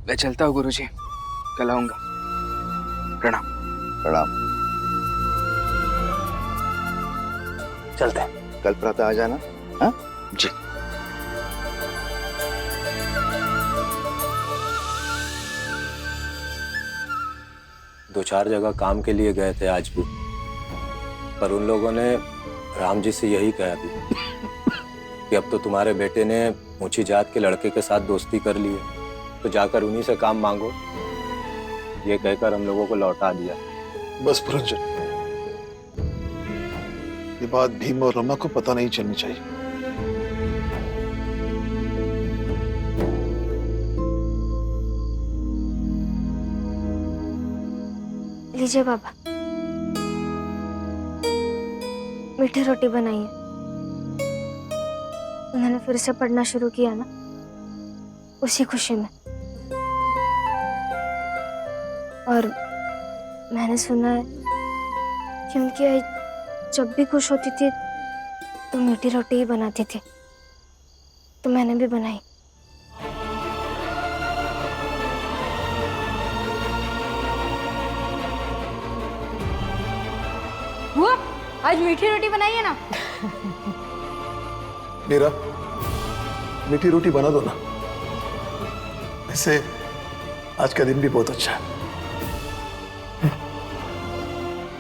मैं चलता हूँ गुरुजी, कल आऊंगा। प्रणाम। प्रणाम। चलते हैं। कल प्रातः आ जाना। हाँ जी। दो चार जगह काम के लिए गए थे आज भी, पर उन लोगों ने राम जी से यही कहा भी कि अब तो तुम्हारे बेटे ने ऊंची जात के लड़के के साथ दोस्ती कर ली है, तो जाकर उन्हीं से काम मांगो, ये कहकर हम लोगों को लौटा दिया। बस पुरंजन, ये बात भीम और रमा को पता नहीं चलनी चाहिए। लीजिए बाबा, मीठी रोटी बनाइए। उन्होंने फिर से पढ़ना शुरू किया ना, उसी खुशी में। और मैंने सुना है कि उनकी आई जब भी खुश होती थी तो मीठी रोटी ही बनाती थी, तो मैंने भी बनाई। बुआ, आज मीठी रोटी बनाइए ना। मीरा, मीठी रोटी बना दो ना। वैसे आज का दिन भी बहुत अच्छा है।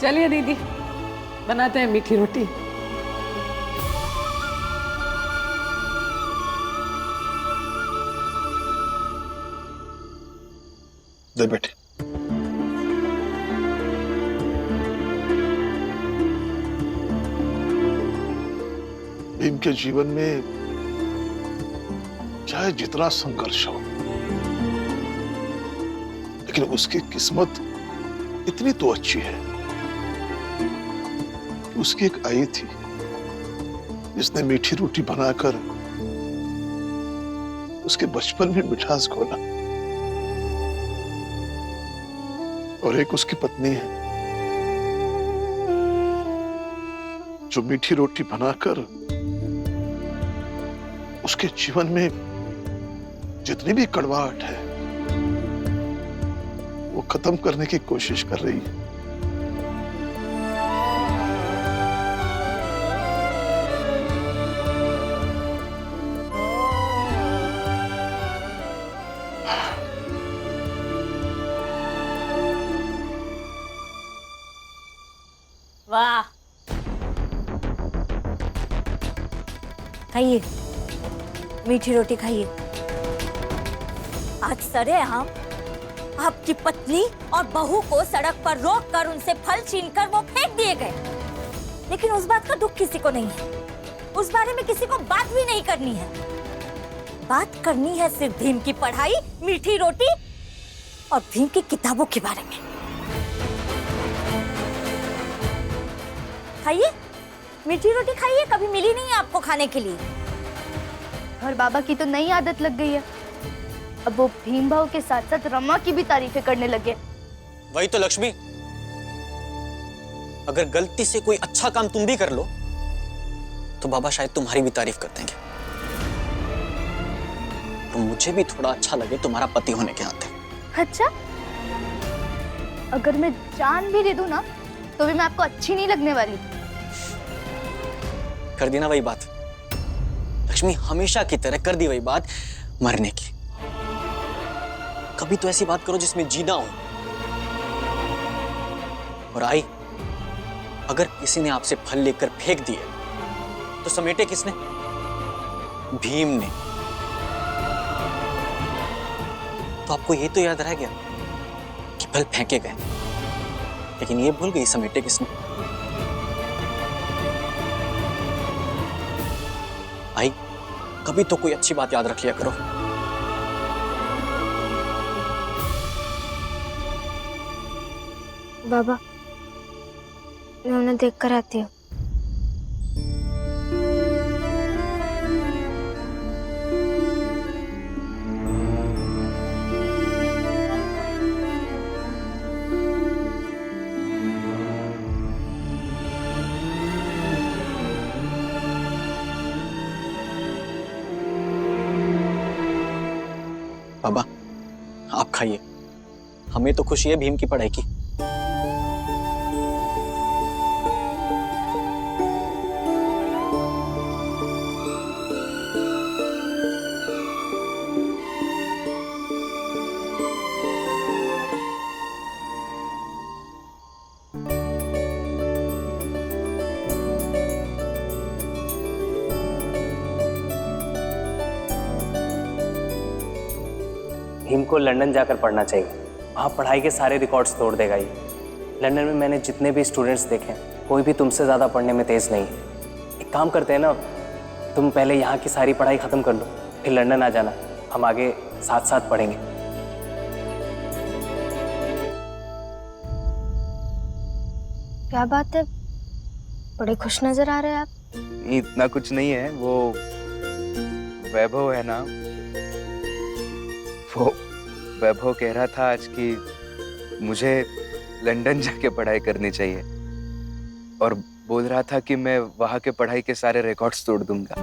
चलिए दीदी, बनाते हैं मीठी रोटी। दे बेटे। भीम के जीवन में चाहे जितना संघर्ष हो, लेकिन उसकी किस्मत इतनी तो अच्छी है कि उसकी एक आई थी जिसने मीठी रोटी बनाकर उसके बचपन में मिठास घोला, और एक उसकी पत्नी है जो मीठी रोटी बनाकर उसके जीवन में जितनी भी कड़वाहट है वो खत्म करने की कोशिश कर रही है। वाह, खाइए मीठी रोटी खाइए। आज सरेआम आपकी पत्नी और बहू को सड़क पर रोककर उनसे फल छीनकर वो फेंक दिए गए, लेकिन उस बात का दुख किसी को नहीं है। उस बारे में किसी को बात भी नहीं करनी है। बात करनी है सिर्फ भीम की पढ़ाई, मीठी रोटी और भीम की किताबों के बारे में। खाइए मीठी रोटी खाइए, कभी मिली नहीं है आपको खाने के लिए। और बाबा की तो नई आदत लग गई है, अब वो भीम भाव के साथ साथ रमा की भी तारीफें करने लगे। वही तो लक्ष्मी, अगर गलती से कोई अच्छा काम तुम भी कर लो तो बाबा शायद तुम्हारी भी तारीफ कर देंगे, तो मुझे भी थोड़ा अच्छा लगे तुम्हारा पति होने के नाते। अच्छा, अगर मैं जान भी दे दूं ना तो भी मैं आपको अच्छी नहीं लगने वाली। कर दी ना वही बात लक्ष्मी, हमेशा की तरह कर दी वही बात मरने की। कभी तो ऐसी बात करो जिसमें जीना हो। और आई, अगर किसी ने आपसे फल लेकर फेंक दिए तो समेटे किसने? भीम ने। तो आपको ये तो याद रह गया कि फल फेंके गए, लेकिन ये भूल गई समेटे किसने? आई, कभी तो कोई अच्छी बात याद रख लिया करो। बाबा, मैं उन्हें देख कर आती हूँ। बाबा, आप खाइए, हमें तो खुशी है भीम की पढ़ाई की। भीम को लंदन जाकर पढ़ना चाहिए, वहाँ पढ़ाई के सारे रिकॉर्ड्स तोड़ देगा ये। लंदन में मैंने जितने भी स्टूडेंट्स देखे हैं, कोई भी तुमसे ज़्यादा पढ़ने में तेज़ नहीं है। एक काम करते हैं ना, तुम पहले यहाँ की सारी पढ़ाई ख़त्म कर लो, फिर लंदन आ जाना, हम आगे साथ साथ पढ़ेंगे। क्या बात है, बड़े खुश नजर आ रहे हैं आप। इतना कुछ नहीं है, वो वैभव है ना, वो वैभव कह रहा था आज कि मुझे लंदन जाके पढ़ाई करनी चाहिए और बोल रहा था कि मैं वहाँ के पढ़ाई के सारे रिकॉर्ड्स तोड़ दूंगा।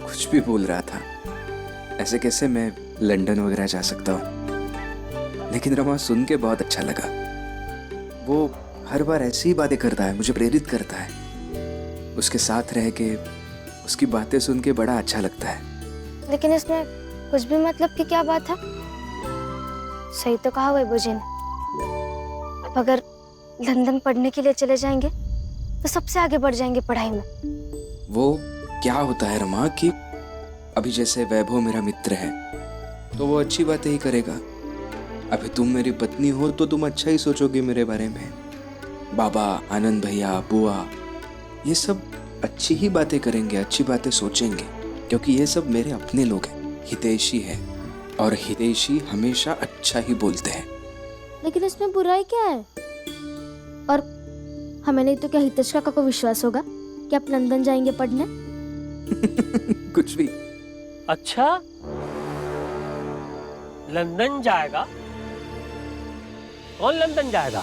कुछ भी बोल रहा था, ऐसे कैसे मैं लंदन वगैरह जा सकता हूँ। लेकिन रमा, सुन के बहुत अच्छा लगा। वो हर बार ऐसी ही बातें करता है, मुझे प्रेरित करता है। उसके साथ रह के उसकी बातें सुन के बड़ा अच्छा लगता है। लेकिन इसमें कुछ भी मतलब की क्या बात है? सही तो कहा वैभव जी ने, अब अगर लंदन पढ़ने के लिए चले जाएंगे तो सबसे आगे बढ़ जाएंगे पढ़ाई में। वो क्या होता है रमा कि अभी जैसे वैभव मेरा मित्र है तो वो अच्छी बातें ही करेगा। अभी तुम मेरी पत्नी हो तो तुम अच्छा ही सोचोगे मेरे बारे में। बाबा, आनंद भैया, बुआ, ये सब अच्छी ही बातें करेंगे, अच्छी बातें सोचेंगे, क्योंकि ये सब मेरे अपने लोग हैं। हितैषी है और हितैषी हमेशा अच्छा ही बोलते हैं। लेकिन इसमें बुराई क्या है? और हमें नहीं तो क्या हितेश काका को विश्वास होगा कि आप लंदन जाएंगे पढ़ने? कुछ भी। अच्छा, लंदन जाएगा? कौन लंदन जाएगा?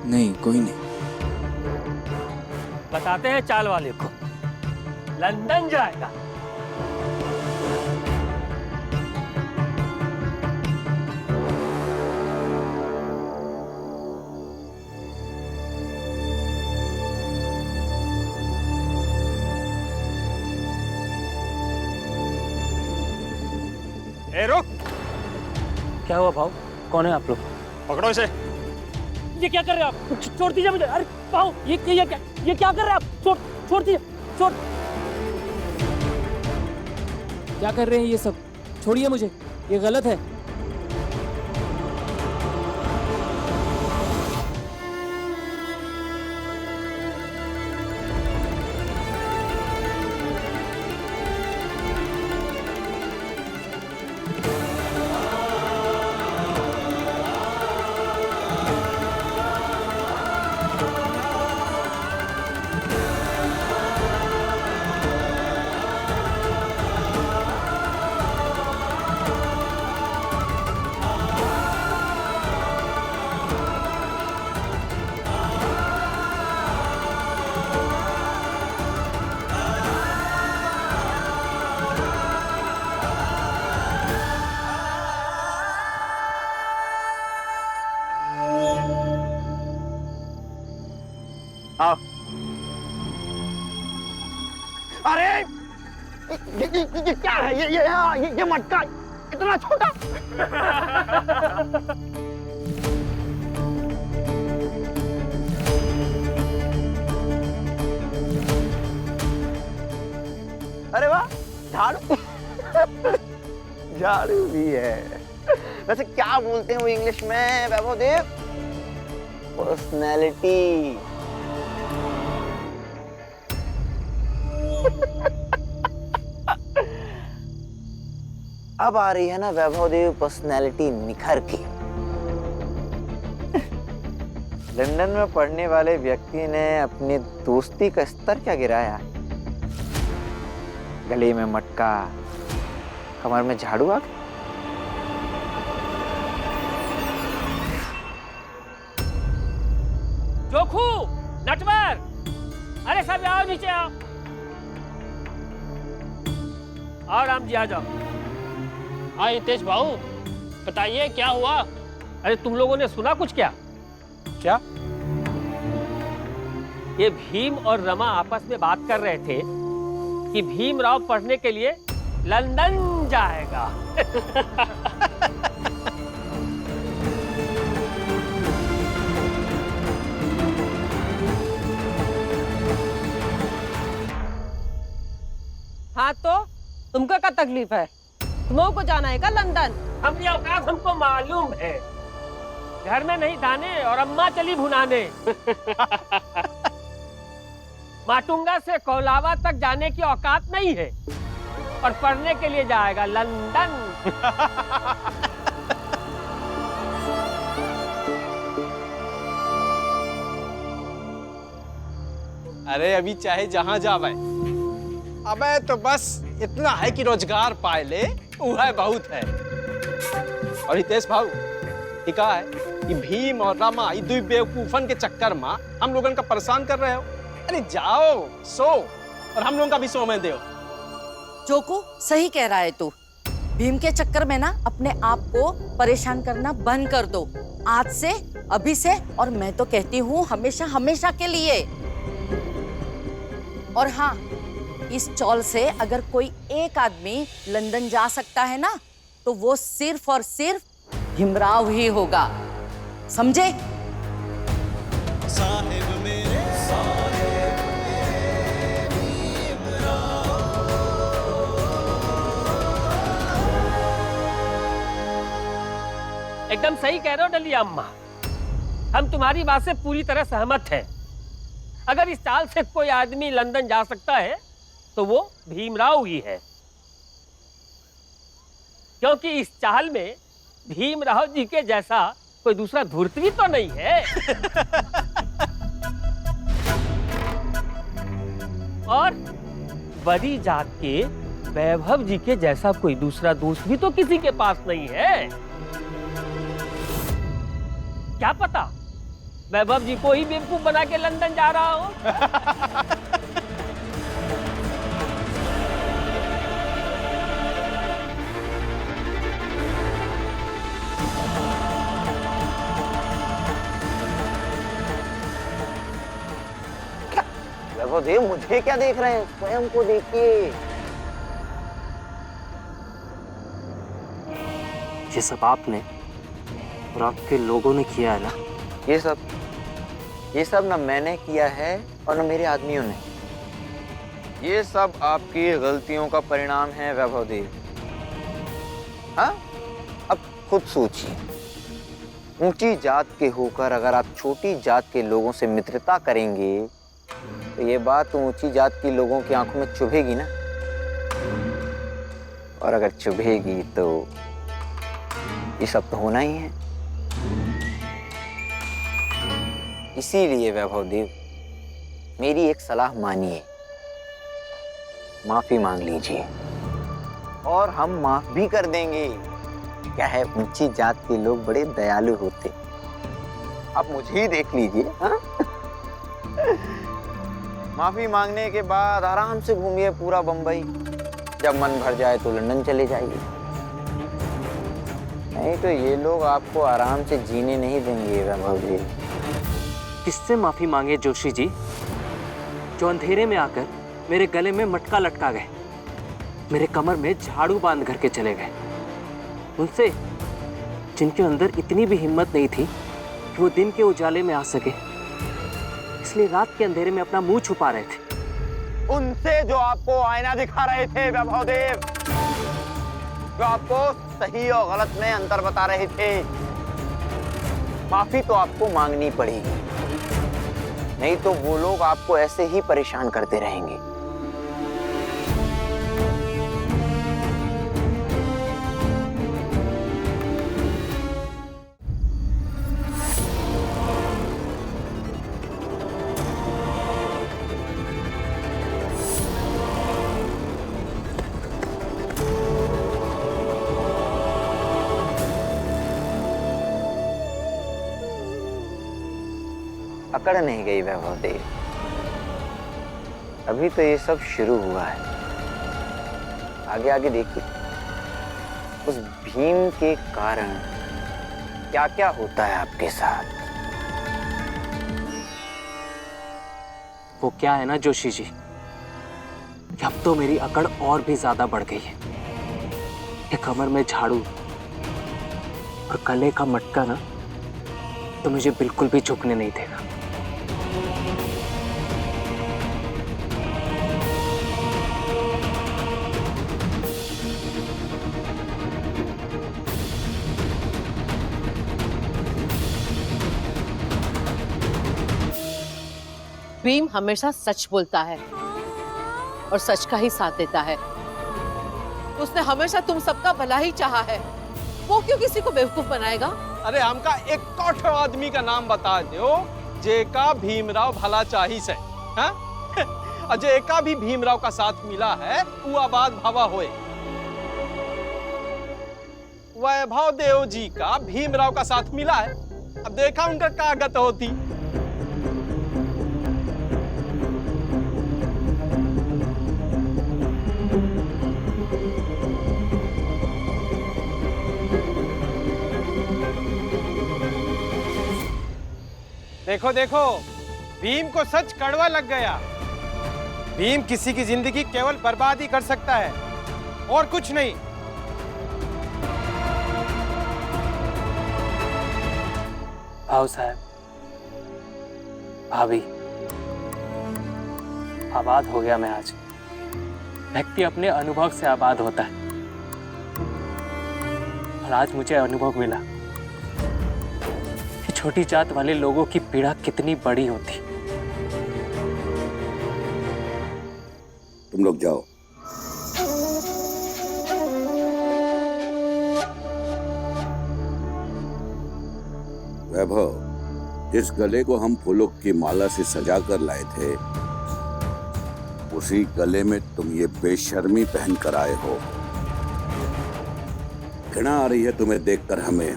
नहीं, कोई नहीं। बताते हैं चाल वाले को, लंदन जाएगा। ए रुक! क्या हुआ भाव? कौन है आप लोग? पकड़ो इसे। ये क्या कर रहे हैं आप? छोड़ दीजिए मुझे। अरे भाव, ये क्या कर रहे हैं आप? छोड़ दीजिए, छोड़। क्या कर रहे हैं ये सब? छोड़िए मुझे, ये गलत है। आओ। अरे ये क्या है? ये मटका इतना छोटा। अरे वाह, झाड़ू। झाड़ू भी है। वैसे क्या बोलते हैं वो इंग्लिश में वैभव देव? पर्सनैलिटी। अब आ रही है ना वैभव देव पर्सनैलिटी निखर के। लंदन में पढ़ने वाले व्यक्ति ने अपनी दोस्ती का स्तर क्या गिराया? गले में मटका, कमर में झाड़ू आ गया। जोखू, नटवर, अरे सब आओ, नीचे आओ। आओ राम जी आ जाओ। हाँ हितेश भाऊ, बताइए क्या हुआ? अरे तुम लोगों ने सुना कुछ क्या? क्या? ये भीम और रमा आपस में बात कर रहे थे कि भीमराव पढ़ने के लिए लंदन जाएगा। हाँ तो तुमको क्या तकलीफ है? तुमको को जाना है क्या लंदन? हम ये औकात हमको मालूम है। घर में नहीं दाने और अम्मा चली भुनाने। माटुंगा से कोलावा तक जाने की औकात नहीं है और पढ़ने के लिए जाएगा लंदन। अरे अभी चाहे जहां जावे, अबे तो बस इतना है कि रोजगार पाए ले, वह बहुत है। और हितेश भाऊ ये कहा है कि भीम और रमा ये दो बेवकूफन के चक्कर में हम लोगन का परेशान कर रहे हो। अरे जाओ सो और हम लोगों का भी सो में दो। जोकू सही कह रहा है तू। भीम के चक्कर में ना अपने आप को परेशान करना बंद कर दो, आज से, अभी से, और मैं तो कहती हूँ हमेशा हमेशा के लिए। और हाँ, इस चौल से अगर कोई एक आदमी लंदन जा सकता है ना, तो वो सिर्फ और सिर्फ भीमराव ही होगा, समझे? साहिब मेरे एकदम सही कह रहे हो डलिया अम्मा, हम तुम्हारी बात से पूरी तरह सहमत हैं। अगर इस चाल से कोई आदमी लंदन जा सकता है तो वो भीमराव ही है, क्योंकि इस चाल में भीमराव जी के जैसा कोई दूसरा धूर्त भी तो नहीं है। और बड़ी जात के वैभव जी के जैसा कोई दूसरा दोस्त भी तो किसी के पास नहीं है। क्या पता वैभव जी को ही बेवकूफ बना के लंदन जा रहा हो। वैभव देव मुझे क्या देख रहे हैं, स्वयं को देखिए। ये सब आपने और आपके लोगों ने किया है ना? ये सब ना मैंने किया है और ना मेरे आदमियों ने। ये सब आपकी गलतियों का परिणाम है वैभव देव। हाँ, अब खुद सोचिए, ऊंची जात के होकर अगर आप छोटी जात के लोगों से मित्रता करेंगे तो ये बात ऊंची जात की लोगों की आंखों में चुभेगी ना, और अगर चुभेगी तो ये सब तो होना ही है। इसीलिए वैभव देव, मेरी एक सलाह मानिए, माफी मांग लीजिए और हम माफ भी कर देंगे। क्या है, ऊंची जात के लोग बड़े दयालु होते, आप मुझे ही देख लीजिए। हाँ? माफी मांगने के बाद आराम से घूमिए पूरा बंबई, जब मन भर जाए तो लंदन चले जाइए। नहीं तो ये लोग आपको आराम से जीने नहीं देंगे वैभव जी। किससे माफी मांगे जोशी जी, जो अंधेरे में आकर मेरे गले में मटका लटका गए, मेरे कमर में झाड़ू बांध कर के चले गए, उनसे जिनके अंदर इतनी भी हिम्मत नहीं थी कि वो दिन के उजाले में आ सके, इसलिए रात के अंधेरे में अपना मुंह छुपा रहे थे। उनसे जो आपको आईना दिखा रहे थे वैभव देव, जो आपको सही और गलत में अंतर बता रहे थे, माफी तो आपको मांगनी पड़ेगी, नहीं तो वो लोग आपको ऐसे ही परेशान करते रहेंगे। अकड़ नहीं गई वैभव देव, अभी तो ये सब शुरू हुआ है। आगे आगे देखिए, उस भीम के कारण क्या क्या होता है आपके साथ। वो क्या है ना जोशी जी, कि अब तो मेरी अकड़ और भी ज्यादा बढ़ गई है। ये कमर में झाड़ू और गले का मटका ना तो मुझे बिल्कुल भी झुकने नहीं देगा। भीम हमेशा सच बोलता है और सच का ही साथ देता है। उसने हमेशा तुम सबका भला ही चाहा है, वो क्यों किसी को बेवकूफ बनाएगा? अरे हमका एक कौठो आदमी का नाम बता दो जेका भीमराव भला चाही से, हाँ? और जेका भी भीमराव का साथ मिला है वो आबाद भवा होए। वैभव देव जी का भीमराव का साथ मिला है, अब देखा उनका क्या गत होती। देखो देखो, भीम को सच कड़वा लग गया। भीम किसी की जिंदगी केवल बर्बाद ही कर सकता है और कुछ नहीं। भाऊ साहब, भाभी, आबाद हो गया मैं आज। व्यक्ति अपने अनुभव से आबाद होता है और आज मुझे अनुभव मिला कि छोटी जात वाले लोगों की पीड़ा कितनी बड़ी होती। तुम लोग जाओ। वैभव, जिस गले को हम फूलों की माला से सजा कर लाए थे, उसी गले में तुम ये बेशर्मी पहन कर आए हो। घृणा आ रही है तुम्हें देखकर हमें।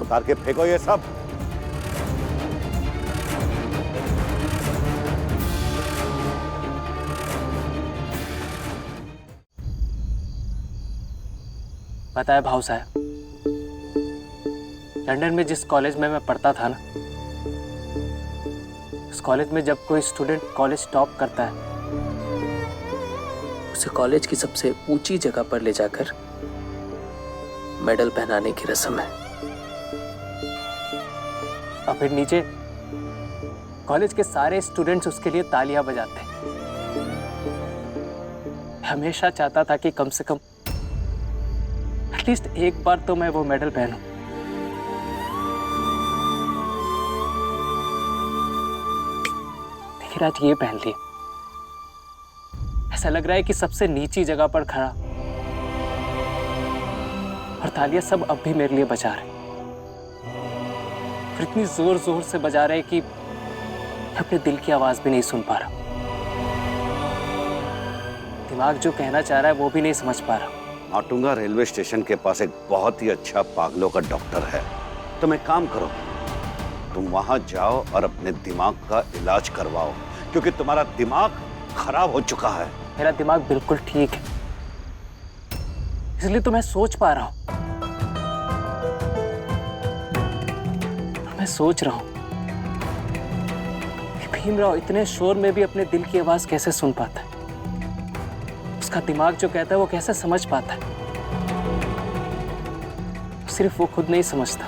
उतार के फेंको ये सब। पता है भाऊ साहब, लंदन में जिस कॉलेज में मैं पढ़ता था ना, उस कॉलेज में जब कोई स्टूडेंट कॉलेज टॉप करता है, उसे कॉलेज की सबसे ऊंची जगह पर ले जाकर मेडल पहनाने की रस्म है। और फिर नीचे कॉलेज के सारे स्टूडेंट्स उसके लिए तालियां बजाते हैं। हमेशा चाहता था कि कम से कम एटलीस्ट एक बार तो मैं वो मेडल पहनूं। लेकिन आज ये पहन लिया। ऐसा लग रहा है कि सबसे नीची जगह पर खड़ा और तालियां सब अब भी मेरे लिए बजा रहे, फिर इतनी जोर जोर से बजा रहे कि अपने दिल की आवाज भी नहीं सुन पा रहा। दिमाग जो कहना चाह रहा है वो भी नहीं समझ पा रहा। माटुंगा रेलवे स्टेशन के पास एक बहुत ही अच्छा पागलों का डॉक्टर है। तुम एक काम करो, तुम वहां जाओ और अपने दिमाग का इलाज करवाओ, क्योंकि तुम्हारा दिमाग खराब हो चुका है। मेरा दिमाग बिल्कुल ठीक है, इसलिए तो मैं सोच पा रहा हूं। मैं सोच रहा हूं कि भीमराव इतने शोर में भी अपने दिल की आवाज कैसे सुन पाता है। उसका दिमाग जो कहता है वो कैसे समझ पाता है। सिर्फ वो खुद नहीं समझता,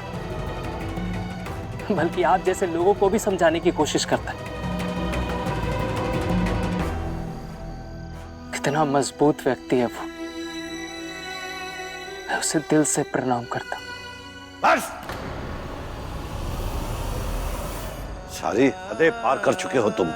बल्कि आप जैसे लोगों को भी समझाने की कोशिश करता है। कितना मजबूत व्यक्ति है वो। मैं उसे दिल से प्रणाम करता हूं। बस, सारी हदें पार कर चुके हो तुम।